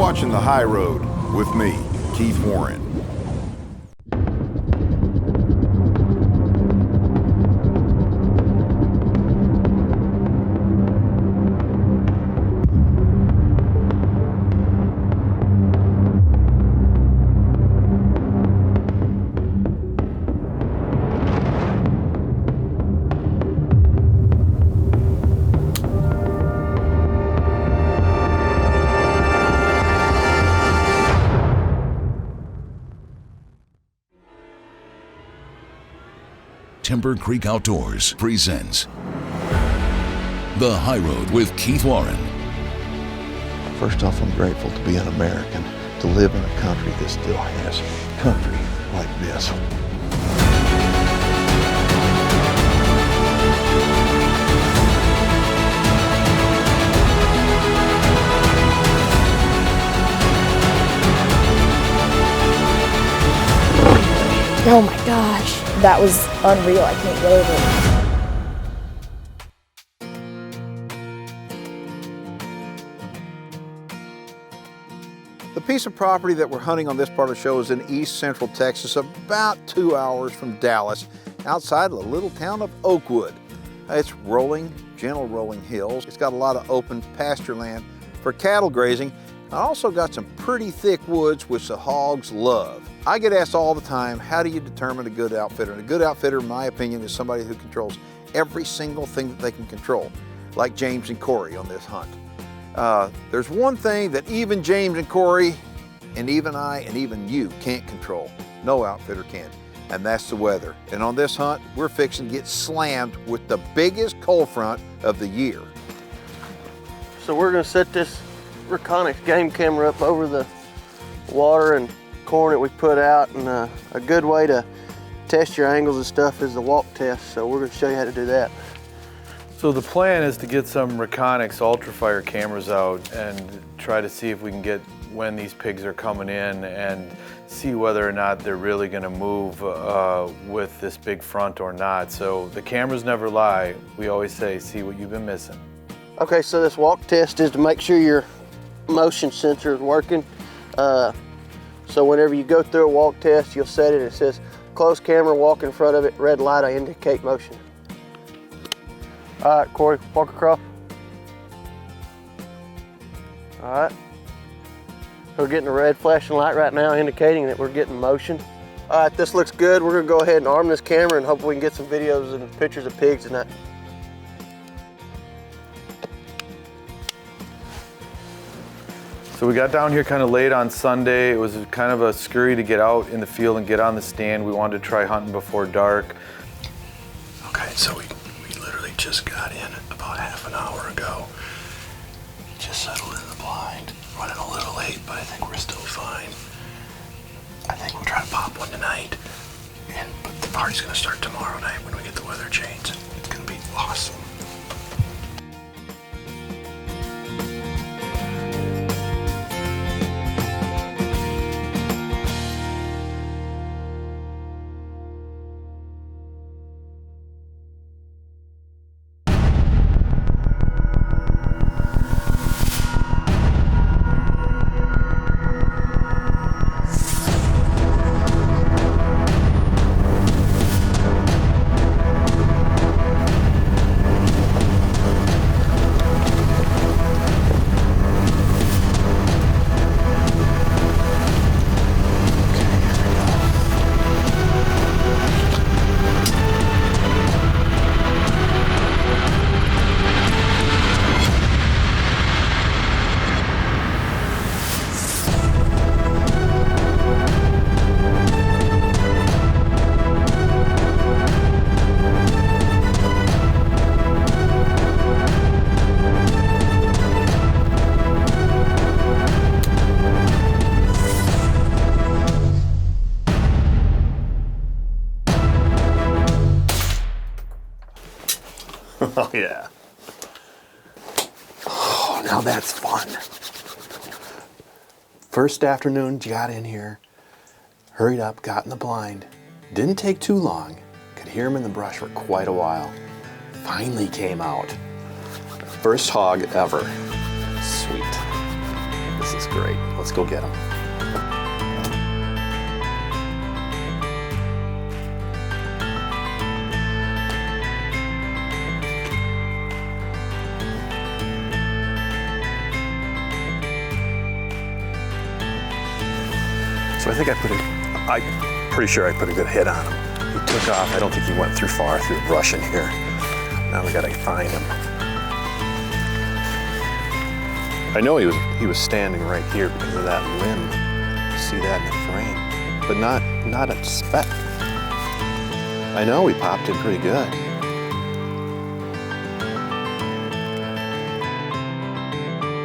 watching The High Road with me, Keith Warren. Timber Creek Outdoors presents The High Road with Keith Warren. First off, I'm grateful to be an American, to live in a country that still has country like this. Oh my gosh, that was unreal. I can't get over it. The piece of property that we're hunting on this part of the show is in east central Texas, about 2 hours from Dallas, outside the little town of Oakwood. It's rolling, gentle rolling hills. It's got a lot of open pasture land for cattle grazing. I also got some pretty thick woods which the hogs love. I get asked all the time, how do you determine a good outfitter? And a good outfitter, in my opinion, is somebody who controls every single thing that they can control, like James and Corey on this hunt. There's one thing that even James and Corey, and even I, and even you can't control. No outfitter can, and that's the weather. And on this hunt, we're fixing to get slammed with the biggest cold front of the year. So we're gonna set this Reconyx game camera up over the water and corn that we put out, and a good way to test your angles and stuff is the walk test. So we're going to show you how to do that. So the plan is to get some Reconyx ultrafire cameras out and try to see if we can get when these pigs are coming in and see whether or not they're really going to move with this big front or not. So the cameras never lie. We always say, see what you've been missing. Okay, so this walk test is to make sure your motion sensor is working. So whenever you go through a walk test, you'll set it, it says close camera, walk in front of it, red light, I indicate motion. All right, Corey, walk across. All right. We're getting a red flashing light right now indicating that we're getting motion. All right, this looks good. We're gonna go ahead and arm this camera and hope we can get some videos and pictures of pigs tonight. So we got down here kind of late on Sunday. It was kind of a scurry to get out in the field and get on the stand. We wanted to try hunting before dark. Okay, so we literally just got in about half an hour ago. Just settled in the blind. Running a little late, but I think we're still fine. I think we'll try to pop one tonight. But the party's gonna start tomorrow night when we get the weather changed. It's gonna be awesome. Oh yeah. Oh, now that's fun. First afternoon, got in here, hurried up, got in the blind. Didn't take too long. Could hear him in the brush for quite a while. Finally came out. First hog ever. Sweet. This is great. Let's go get them. So I think I'm pretty sure I put a good hit on him. He took off. I don't think he went through far through the brush in here. Now we gotta find him. I know he was standing right here because of that limb. You see that in the frame, but not a speck. I know he popped in pretty good.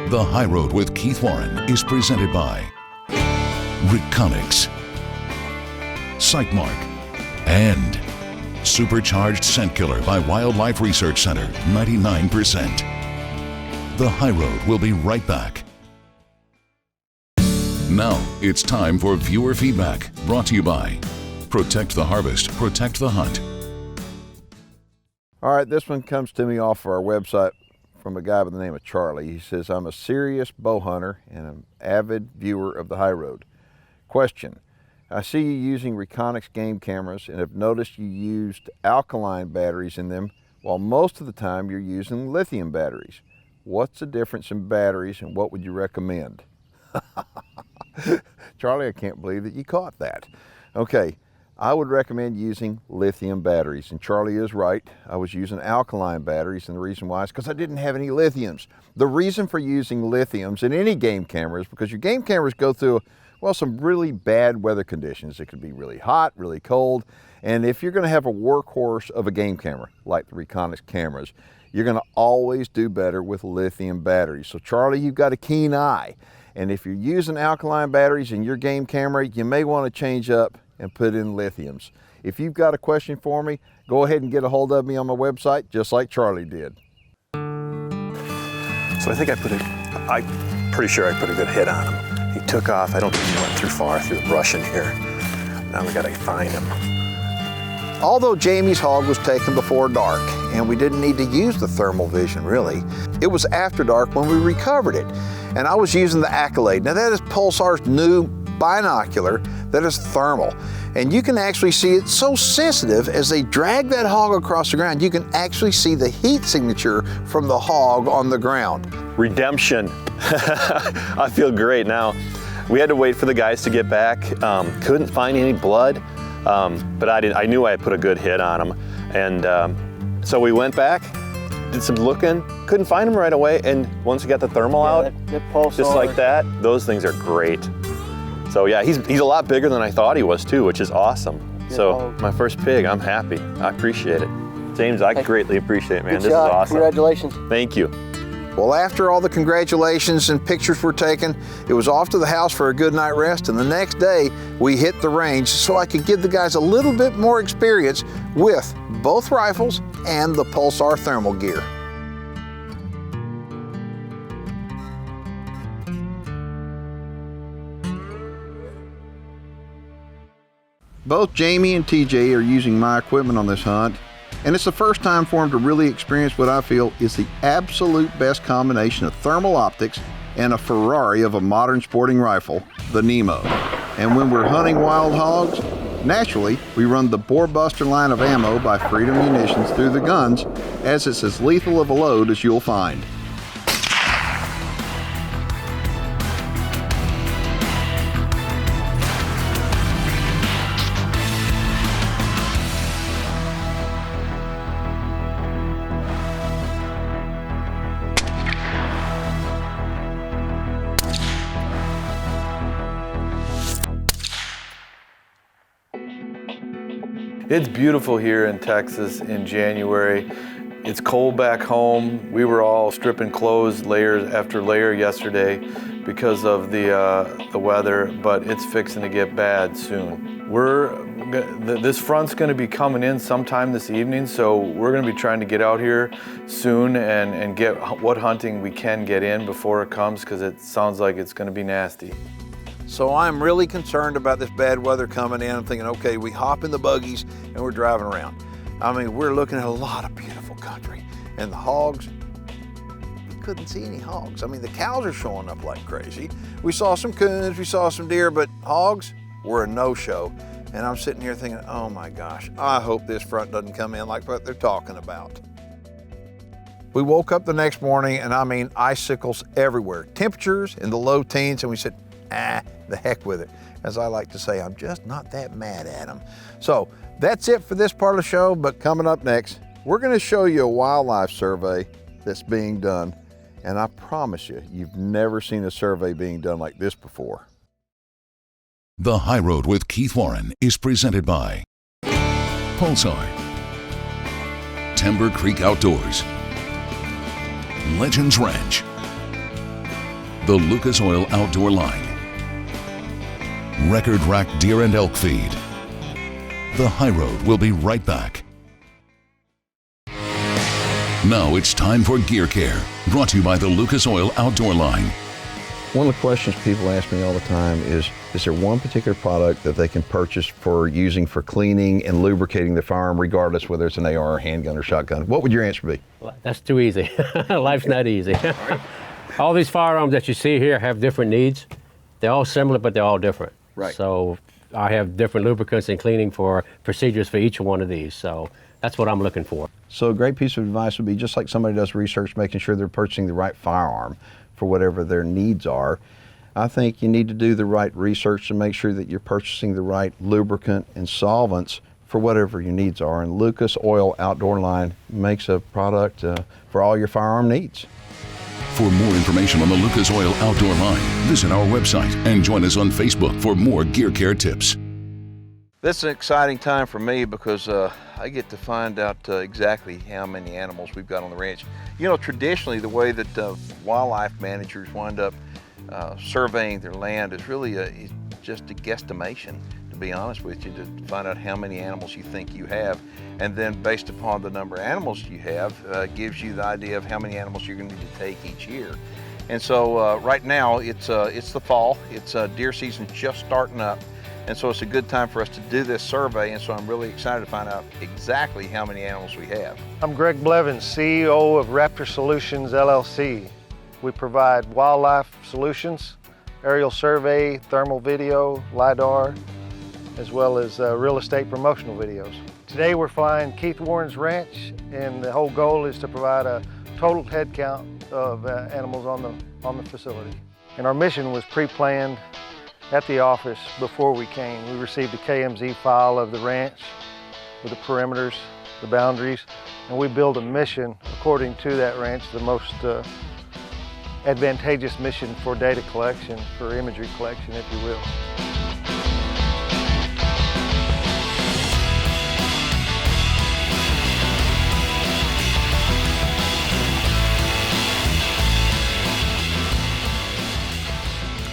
The High Road with Keith Warren is presented by Reconyx, Sightmark, and Supercharged Scent Killer by Wildlife Research Center, 99%. The High Road will be right back. Now it's time for viewer feedback, brought to you by Protect the Harvest, Protect the Hunt. All right, this one comes to me off our website from a guy by the name of Charlie. He says, I'm a serious bow hunter and an avid viewer of the High Road. Question, I see you using Reconyx game cameras and have noticed you used alkaline batteries in them while most of the time you're using lithium batteries. What's the difference in batteries and what would you recommend? Charlie, I can't believe that you caught that. Okay, I would recommend using lithium batteries, and Charlie is right. I was using alkaline batteries, and the reason why is because I didn't have any lithiums. The reason for using lithiums in any game camera is because your game cameras go through, well, some really bad weather conditions. It could be really hot, really cold, and if you're going to have a workhorse of a game camera, like the Reconyx cameras, you're going to always do better with lithium batteries. So Charlie, you've got a keen eye, and if you're using alkaline batteries in your game camera, you may want to change up and put in lithiums. If you've got a question for me, go ahead and get a hold of me on my website, just like Charlie did. So I think I'm pretty sure I put a good hit on him. He took off. I don't think he went too far through the brush in here. Now we gotta find him. Although Jamie's hog was taken before dark and we didn't need to use the thermal vision really, it was after dark when we recovered it. And I was using the Accolade. Now that is Pulsar's new binocular that is thermal. And you can actually see it so sensitive as they drag that hog across the ground, you can actually see the heat signature from the hog on the ground. Redemption. I feel great now. We had to wait for the guys to get back. Couldn't find any blood, but I knew I had put a good hit on them. And so we went back, did some looking, couldn't find them right away. And once we got the thermal out, just like that, those things are great. So yeah, he's a lot bigger than I thought he was too, which is awesome. So my first pig, I'm happy. I appreciate it. James, I greatly appreciate it, man. This is awesome. Congratulations. Thank you. Well, after all the congratulations and pictures were taken, it was off to the house for a good night rest, and the next day we hit the range so I could give the guys a little bit more experience with both rifles and the Pulsar thermal gear. Both Jamie and TJ are using my equipment on this hunt, and it's the first time for them to really experience what I feel is the absolute best combination of thermal optics and a Ferrari of a modern sporting rifle, the Nemo. And when we're hunting wild hogs, naturally, we run the Bore Buster line of ammo by Freedom Munitions through the guns, as it's as lethal of a load as you'll find. It's beautiful here in Texas in January. It's cold back home. We were all stripping clothes layer after layer yesterday because of the weather, but it's fixing to get bad soon. This front's going to be coming in sometime this evening, so we're going to be trying to get out here soon and get what hunting we can get in before it comes, because it sounds like it's going to be nasty. So I'm really concerned about this bad weather coming in. I'm thinking, okay, we hop in the buggies and we're driving around. I mean, we're looking at a lot of beautiful country, and the hogs, we couldn't see any hogs. I mean, the cows are showing up like crazy. We saw some coons, we saw some deer, but hogs were a no-show. And I'm sitting here thinking, oh my gosh, I hope this front doesn't come in like what they're talking about. We woke up the next morning and I mean, icicles everywhere. Temperatures in the low teens, and we said, the heck with it. As I like to say, I'm just not that mad at them. So that's it for this part of the show, but coming up next, we're gonna show you a wildlife survey that's being done. And I promise you, you've never seen a survey being done like this before. The High Road with Keith Warren is presented by Pulsar, Timber Creek Outdoors, Legends Ranch, the Lucas Oil Outdoor Line, Record Rack Deer and Elk Feed. The High Road will be right back. Now it's time for Gear Care, brought to you by the Lucas Oil Outdoor Line. One of the questions people ask me all the time is there one particular product that they can purchase for using for cleaning and lubricating the firearm, regardless whether it's an AR, handgun, or shotgun? What would your answer be? Well, that's too easy. Life's not easy. All these firearms that you see here have different needs. They're all similar, but they're all different. Right. So I have different lubricants and cleaning for procedures for each one of these. So that's what I'm looking for. So a great piece of advice would be just like somebody does research, making sure they're purchasing the right firearm for whatever their needs are. I think you need to do the right research to make sure that you're purchasing the right lubricant and solvents for whatever your needs are. And Lucas Oil Outdoor Line makes a product for all your firearm needs. For more information on the Lucas Oil Outdoor Line, visit our website and join us on Facebook for more Gear Care tips. This is an exciting time for me because I get to find out exactly how many animals we've got on the ranch. You know, traditionally, the way that wildlife managers wind up surveying their land is really it's just a guesstimation, to be honest with you, to find out how many animals you think you have. And then based upon the number of animals you have, gives you the idea of how many animals you're going to need to take each year. And so right now, it's the fall. It's deer season just starting up. And so it's a good time for us to do this survey, and so I'm really excited to find out exactly how many animals we have. I'm Greg Blevins, CEO of Raptor Solutions, LLC. We provide wildlife solutions, aerial survey, thermal video, LiDAR, as well as real estate promotional videos. Today we're flying Keith Warren's ranch, and the whole goal is to provide a total head count of animals on the facility. And our mission was pre-planned at the office before we came. We received a KMZ file of the ranch with the perimeters, the boundaries, and we built a mission according to that ranch, the most advantageous mission for data collection, for imagery collection, if you will.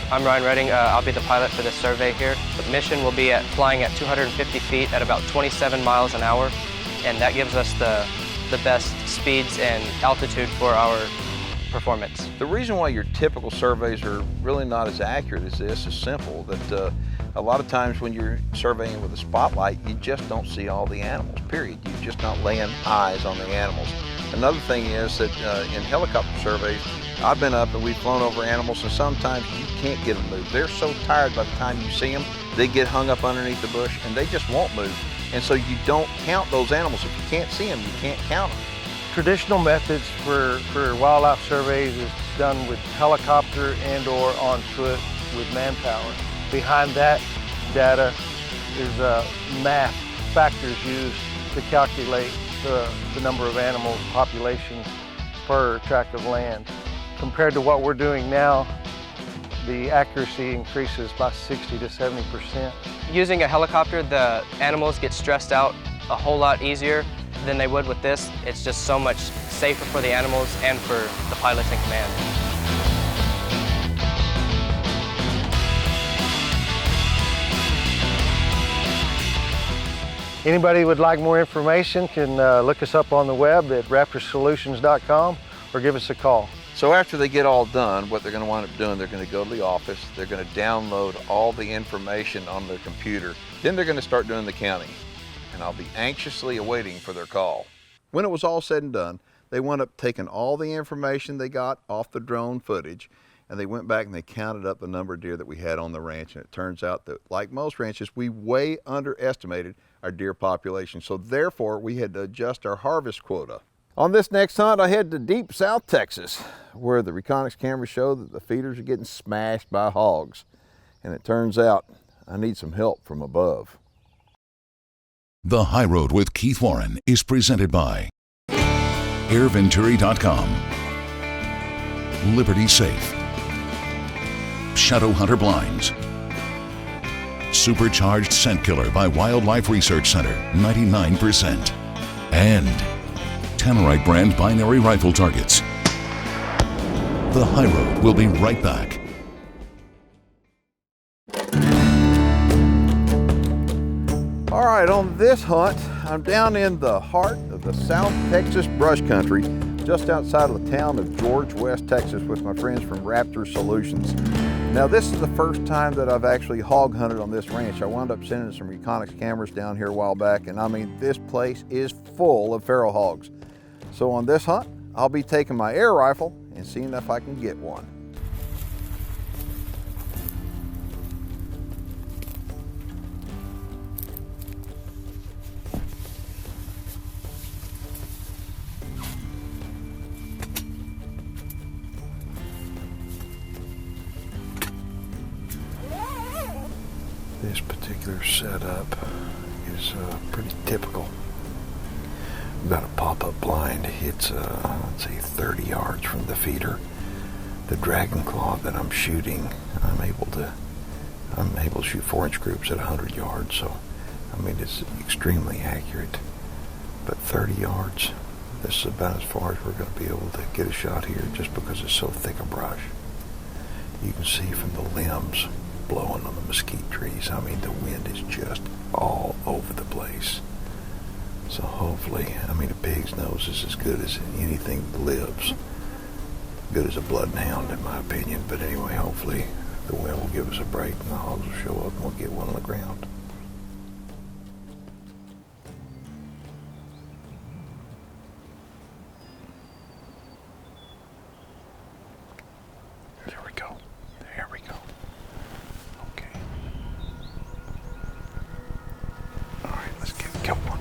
I'm Ryan Redding. I'll be the pilot for this survey here. The mission will be flying at 250 feet at about 27 miles an hour, and that gives us the best speeds and altitude for our performance. The reason why your typical surveys are really not as accurate as this is simple, that a lot of times when you're surveying with a spotlight, you just don't see all the animals, period. You're just not laying eyes on the animals. Another thing is that in helicopter surveys, I've been up and we've flown over animals, and sometimes you can't get them moved. They're so tired by the time you see them, they get hung up underneath the bush and they just won't move. And so you don't count those animals. If you can't see them, you can't count them. Traditional methods for wildlife surveys is done with helicopter and or on foot with manpower. Behind that data is math factors used to calculate the number of animals, population per tract of land. Compared to what we're doing now, the accuracy increases by 60 to 70%. Using a helicopter, the animals get stressed out a whole lot easier than they would with this. It's just so much safer for the animals and for the pilots in command. Anybody who would like more information can look us up on the web at raptorsolutions.com or give us a call. So after they get all done, what they're going to wind up doing, they're going to go to the office, they're going to download all the information on their computer, then they're going to start doing the counting, and I'll be anxiously awaiting for their call. When it was all said and done, They wound up taking all the information they got off the drone footage, and they went back and they counted up the number of deer that we had on the ranch, and it turns out that, like most ranches, we way underestimated our deer population, so therefore we had to adjust our harvest quota. On this next hunt, I head to deep South Texas, where the Reconyx cameras show that the feeders are getting smashed by hogs, and it turns out I need some help from above. The High Road with Keith Warren is presented by AirVenturi.com, Liberty Safe, Shadow Hunter Blinds, Supercharged Scent Killer by Wildlife Research Center, 99%, and Tannerite brand binary rifle targets. The High Road will be right back. All right, on this hunt, I'm down in the heart of the South Texas brush country, just outside of the town of George, West Texas, with my friends from Raptor Solutions. Now, this is the first time that I've actually hog hunted on this ranch. I wound up sending some Reconyx cameras down here a while back, and I mean, this place is full of feral hogs. So on this hunt, I'll be taking my air rifle and seeing if I can get one. This particular setup is pretty typical. We've got a pop-up blind. It's, let's say, 30 yards from the feeder. The dragon claw that I'm shooting, I'm able to shoot 4-inch groups at 100 yards. So, I mean, it's extremely accurate. But 30 yards, this is about as far as we're going to be able to get a shot here, just because it's so thick a brush. You can see from the limbs blowing on the mesquite trees. I mean, the wind is just all over the place. So hopefully, I mean, a pig's nose is as good as anything that lives. Good as a bloodhound, in my opinion. But anyway, hopefully the wind will give us a break and the hogs will show up and we'll get one on the ground. There we go. There we go. Okay. All right, let's get one.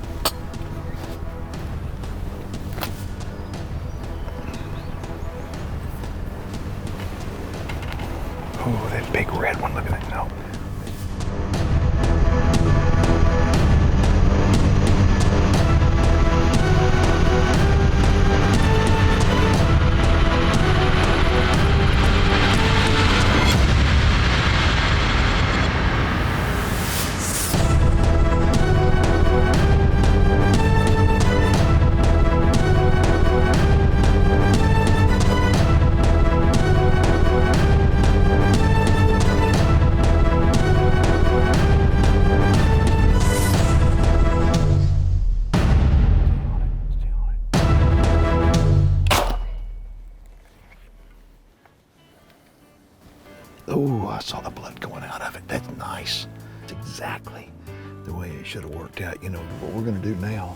Oh, that big red one, look at that. No. Oh, I saw the blood going out of it. That's nice. It's exactly the way it should have worked out. You know, what we're going to do now,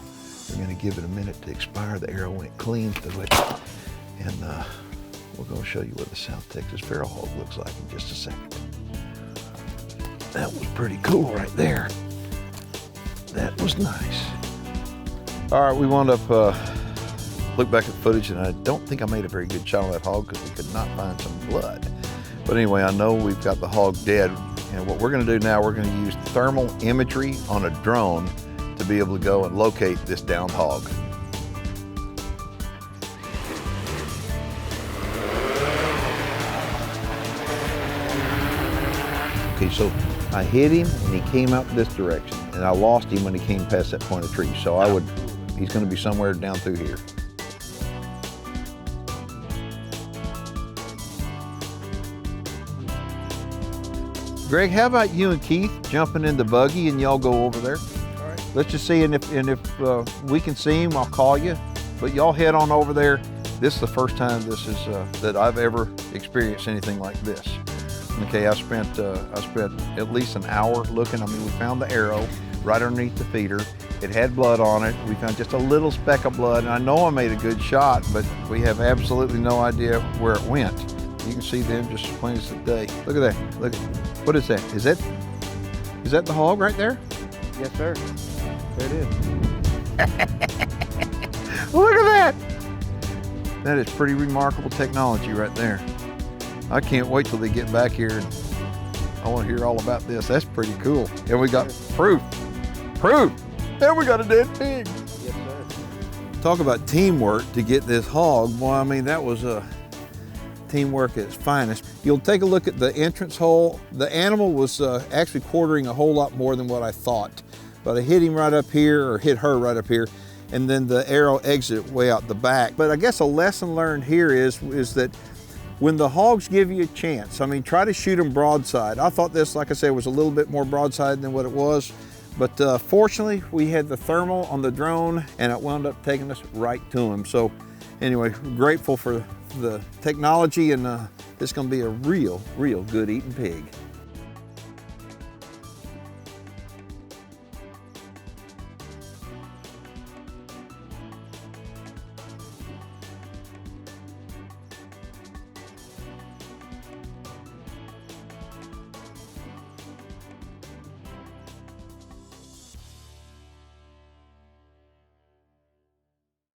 we're going to give it a minute to expire. The arrow went clean through it. And we're going to show you what the South Texas feral hog looks like in just a second. That was pretty cool right there. That was nice. All right, we wound up look back at the footage, and I don't think I made a very good shot on that hog because we could not find some blood. But anyway, I know we've got the hog dead, and what we're going to do now, we're going to use thermal imagery on a drone to be able to go and locate this downed hog. Okay, so I hit him and he came out this direction, and I lost him when he came past that point of tree. So he's going to be somewhere down through here. Greg, how about you and Keith jumping in the buggy and y'all go over there? All right. Let's just see, and if we can see him, I'll call you. But y'all head on over there. This is the first time this is that I've ever experienced anything like this. Okay, I spent at least an hour looking. I mean, we found the arrow. right underneath the feeder. It had blood on it. We found just a little speck of blood, and I know I made a good shot, but we have absolutely no idea where it went. You can see them just as plain as the day. Look at that. Look. What is that? Is that the hog right there? Yes, sir. There it is. Look at that. That is pretty remarkable technology right there. I can't wait till they get back here, and I want to hear all about this. That's pretty cool. And we got proof. Proof. And we got a dead pig. Yes, sir. Talk about teamwork to get this hog. Boy, I mean, that was teamwork at its finest. You'll take a look at the entrance hole. The animal was actually quartering a whole lot more than what I thought. But I hit him right up here, or hit her right up here, and then the arrow exited way out the back. But I guess a lesson learned here is that when the hogs give you a chance, I mean, try to shoot them broadside. I thought this, like I said, was a little bit more broadside than what it was. But fortunately, we had the thermal on the drone, and it wound up taking us right to him. So anyway, grateful for the technology, and it's gonna be a real good eating pig.